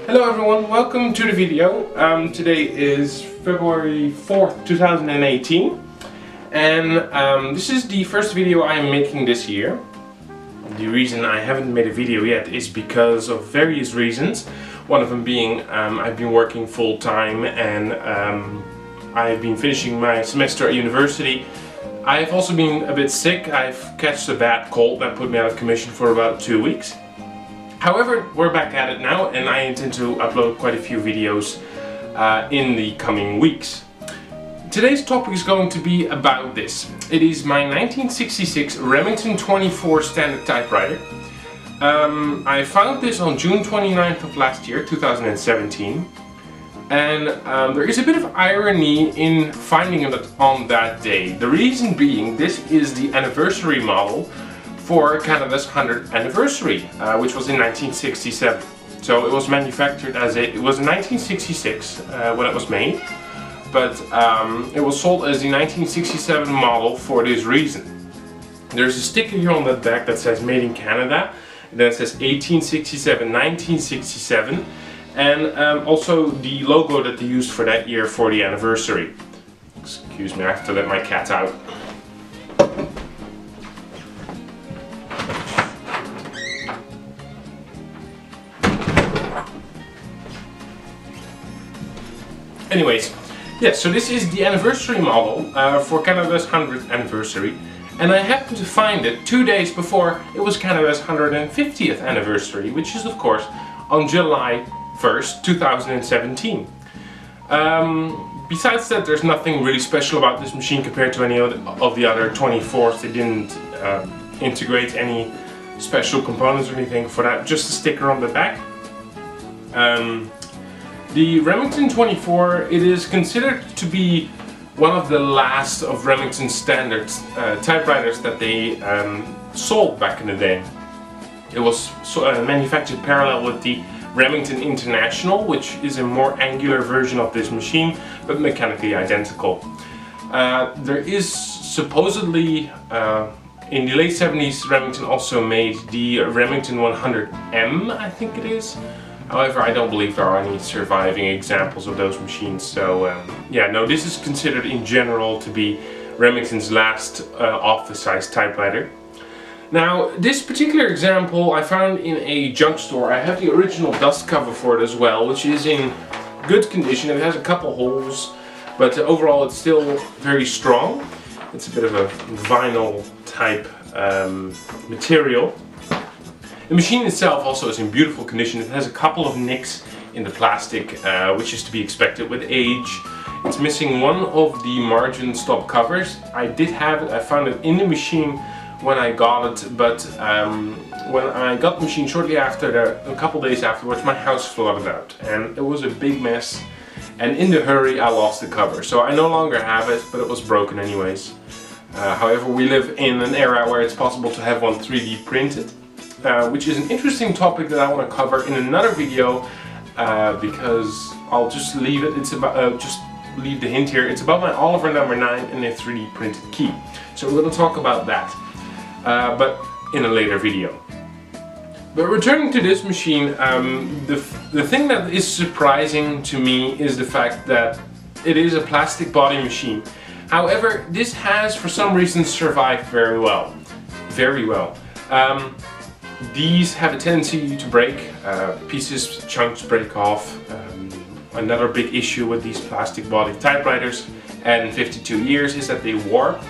Hello everyone, welcome to the video. Today is February 4th, 2018 and this is the first video I am making this year. The reason I haven't made a video yet is because of various reasons. One of them being I've been working full-time and I've been finishing my semester at university. I've also been a bit sick. I've catched a bad cold that put me out of commission for about 2 weeks. However, we're back at it now and I intend to upload quite a few videos in the coming weeks. Today's topic is going to be about this. It is my 1966 Remington 24 standard typewriter. I found this on June 29th of last year, 2017. And there is a bit of irony in finding it on that day. The reason being, this is the anniversary model for Canada's 100th anniversary, which was in 1967. So it was manufactured as it was in 1966 when it was made, but it was sold as the 1967 model for this reason. There's a sticker here on the back that says Made in Canada, and then it says 1867, 1967, and also the logo that they used for that year for the anniversary. Excuse me, I have to let my cat out. Anyways, yes, so this is the anniversary model for Canada's 100th anniversary, and I happened to find it 2 days before it was Canada's 150th anniversary, which is of course on July 1st, 2017. Besides that, there's nothing really special about this machine compared to any of the other 24s. They didn't integrate any special components or anything for that, just a sticker on the back. The Remington 24, it is considered to be one of the last of Remington's standard typewriters that they sold back in the day. It was manufactured parallel with the Remington International, which is a more angular version of this machine, but mechanically identical. There is supposedly, in the late 70s, Remington also made the Remington 100M, I think it is. However, I don't believe there are any surviving examples of those machines, so yeah, no, this is considered in general to be Remington's last office-sized typewriter. Now, this particular example I found in a junk store. I have the original dust cover for it as well, which is in good condition. It has a couple holes, but overall it's still very strong. It's a bit of a vinyl type material. The machine itself also is in beautiful condition. It has a couple of nicks in the plastic, which is to be expected with age. It's missing one of the margin stop covers. I did have it, I found it in the machine when I got it, but when I got the machine shortly after, a couple days afterwards, my house flooded out and it was a big mess, and in the hurry I lost the cover. So I no longer have it, but it was broken anyways. However, we live in an era where it's possible to have one 3D printed. Which is an interesting topic that I want to cover in another video, because I'll just leave it. It's about just leave the hint here. It's about my Oliver No. 9 and a 3D printed key. So we're going to talk about that, but in a later video. But returning to this machine, the thing that is surprising to me is the fact that it is a plastic body machine. However, this has for some reason survived very well. Very well. These have a tendency to break, pieces, chunks break off. Another big issue with these plastic body typewriters and 52 years is that they warp.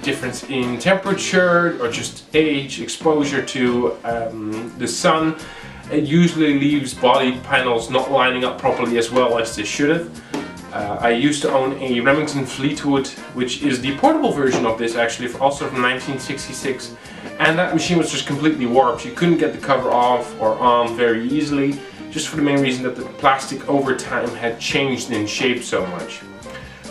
Difference in temperature or just age, exposure to the sun, it usually leaves body panels not lining up properly as well as they should have. I used to own a Remington Fleetwood, which is the portable version of this actually, also from 1966, and that machine was just completely warped. You couldn't get the cover off or on very easily, just for the main reason that the plastic over time had changed in shape so much.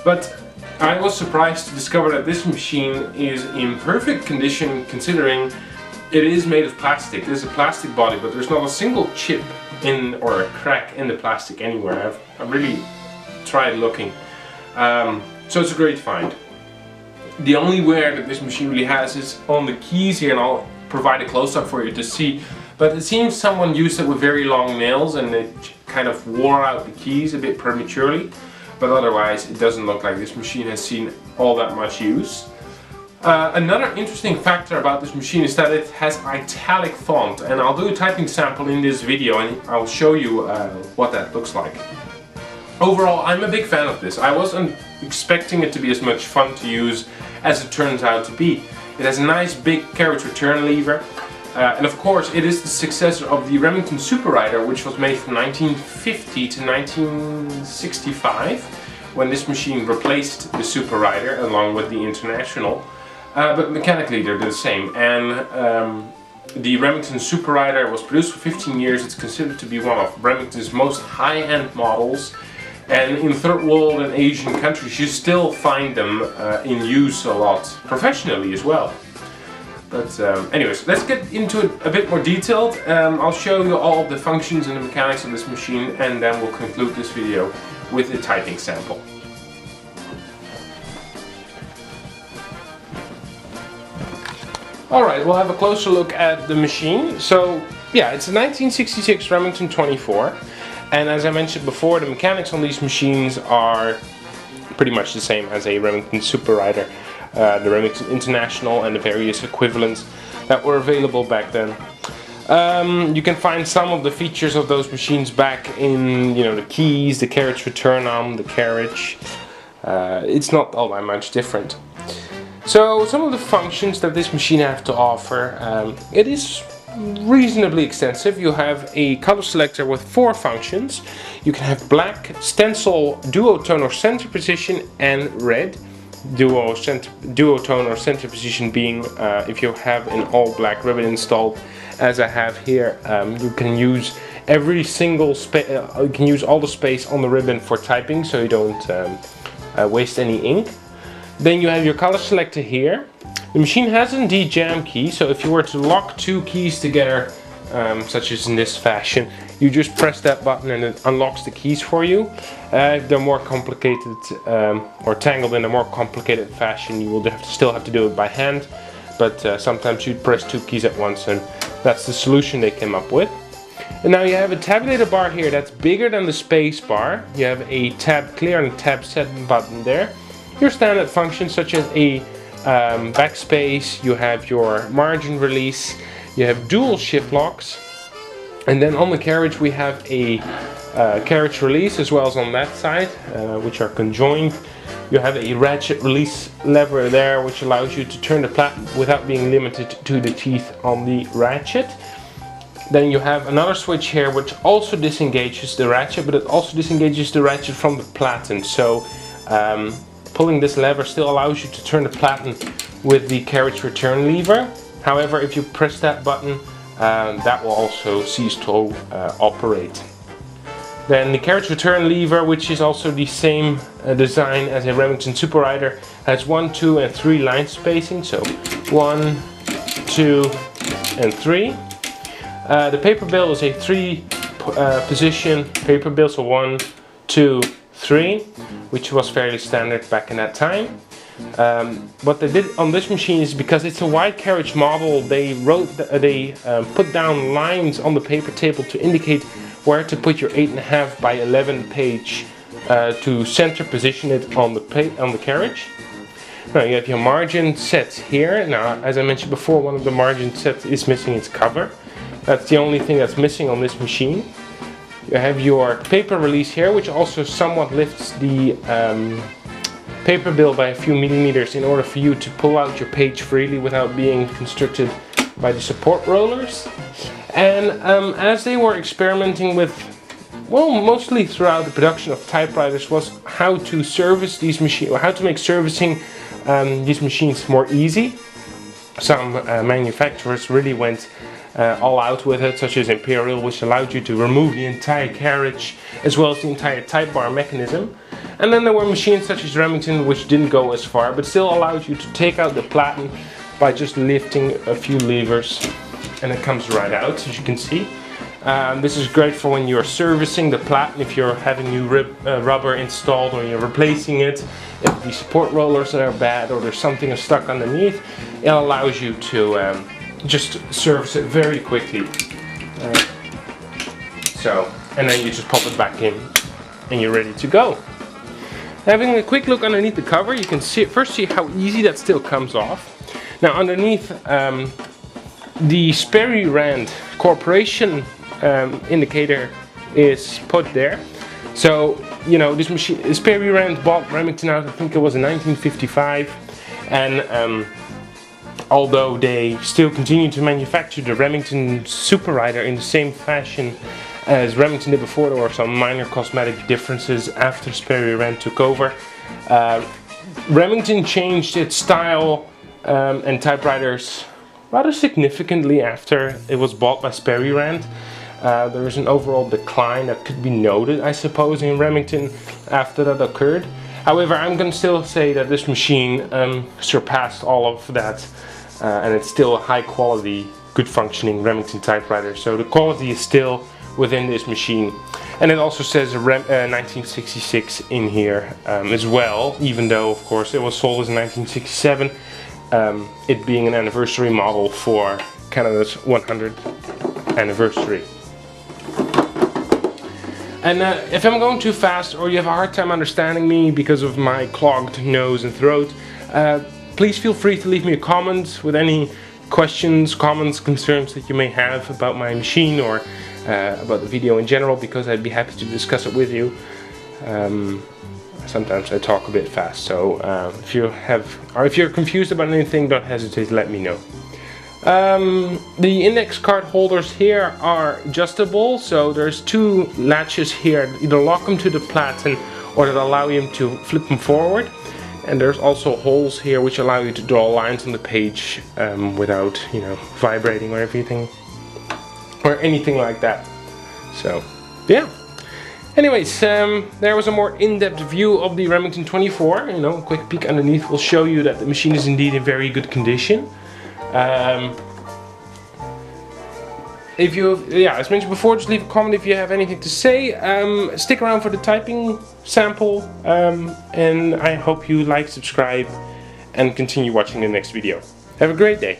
But I was surprised to discover that this machine is in perfect condition, considering it is made of plastic. It is a plastic body, but there's not a single chip in or a crack in the plastic anywhere. I've really tried looking, so it's a great find. The only wear that this machine really has is on the keys here, and I'll provide a close-up for you to see but it seems someone used it with very long nails and it kind of wore out the keys a bit prematurely, but otherwise it doesn't look like this machine has seen all that much use. Another interesting factor about this machine is that it has Italic Font, and I'll do a typing sample in this video and I'll show you what that looks like. Overall, I'm a big fan of this. I wasn't expecting it to be as much fun to use as it turns out to be. It has a nice big carriage return lever, and of course it is the successor of the Remington SuperRider, which was made from 1950 to 1965, when this machine replaced the SuperRider along with the International. But mechanically they're the same, and the Remington SuperRider was produced for 15 years. It's considered to be one of Remington's most high-end models, and in third world and Asian countries you still find them in use a lot, professionally as well. But anyways, let's get into it a bit more detailed. I'll show you all of the functions and the mechanics of this machine, and then we'll conclude this video with a typing sample. Alright, we'll have a closer look at the machine. So, yeah, it's a 1966 Remington 24, and as I mentioned before, the mechanics on these machines are pretty much the same as a Remington SuperRider, the Remington International and the various equivalents that were available back then. You can find some of the features of those machines back in, the keys, the carriage return arm, the carriage. It's not all that much different. So some of the functions that this machine has to offer, it is reasonably extensive. You have a color selector with 4 functions. You can have black, stencil, duotone or center position, and red. Duotone or center position being if you have an all black ribbon installed, as I have here, you can use every single space. You can use all the space on the ribbon for typing, so you don't waste any ink. Then you have your color selector here. The machine has indeed jam key, so if you were to lock 2 keys together, such as in this fashion, you just press that button and it unlocks the keys for you. If they're more complicated or tangled in a more complicated fashion, you will still have to do it by hand, but sometimes you'd press 2 keys at once, and that's the solution they came up with. And now you have a tabulator bar here that's bigger than the space bar. You have a tab clear and tab set button there. Your standard functions such as a backspace, you have your margin release, you have dual shift locks, and then on the carriage we have a carriage release as well as on that side, which are conjoined. You have a ratchet release lever there, which allows you to turn the platen without being limited to the teeth on the ratchet. Then you have another switch here which also disengages the ratchet, but it also disengages the ratchet from the platen. So pulling this lever still allows you to turn the platen with the carriage return lever. However, if you press that button, that will also cease to operate. Then the carriage return lever, which is also the same design as a Remington SuperRider, has 1, 2 and 3 line spacing. So 1, 2 and 3. The paper bill is a 3 position paper bill, so 1, 2, 3, which was fairly standard back in that time. What they did on this machine is, because it's a wide carriage model, they put down lines on the paper table to indicate where to put your 8.5 by 11 page to center position it on the carriage. Now you have your margin set here. Now, as I mentioned before, one of the margin sets is missing its cover. That's the only thing that's missing on this machine. You have your paper release here, which also somewhat lifts the paper bill by a few millimeters in order for you to pull out your page freely without being constricted by the support rollers. And as they were experimenting with, well, mostly throughout the production of typewriters, was how to service these machines, or how to make servicing these machines more easy. Some manufacturers really went all out with it, such as Imperial, which allowed you to remove the entire carriage as well as the entire type bar mechanism. And then there were machines such as Remington, which didn't go as far, but still allowed you to take out the platen by just lifting a few levers, and it comes right out, as you can see. This is great for when you're servicing the platen, if you're having new rubber installed or you're replacing it, if the support rollers are bad or there's something stuck underneath. It allows you to just service it very quickly. And then you just pop it back in and you're ready to go. Having a quick look underneath the cover, you can first see how easy that still comes off. Now underneath the Sperry-Rand Corporation indicator is put there. So, you know, this machine, Sperry-Rand bought Remington out, I think it was in 1955, and although they still continue to manufacture the Remington Super-Riter in the same fashion as Remington did before, there were some minor cosmetic differences after Sperry-Rand took over. Remington changed its style and typewriters rather significantly after it was bought by Sperry-Rand. There was an overall decline that could be noted, I suppose, in Remington after that occurred. However, I'm going to still say that this machine surpassed all of that, and it's still a high quality, good functioning Remington typewriter. So the quality is still within this machine. And it also says 1966 in here as well, even though of course it was sold as 1967, it being an anniversary model for Canada's 100th anniversary. And if I'm going too fast or you have a hard time understanding me because of my clogged nose and throat, please feel free to leave me a comment with any questions, comments, concerns that you may have about my machine or about the video in general, because I'd be happy to discuss it with you. Sometimes I talk a bit fast, so if you're confused about anything, don't hesitate to let me know. The index card holders here are adjustable, so there's two latches here that either lock them to the platen or that allow you to flip them forward. And there's also holes here which allow you to draw lines on the page without, you know, vibrating or everything or anything like that. So yeah. Anyways, there was a more in-depth view of the Remington 24. You know, a quick peek underneath will show you that the machine is indeed in very good condition. As mentioned before, just leave a comment if you have anything to say. Stick around for the typing sample, and I hope you like, subscribe, and continue watching the next video. Have a great day.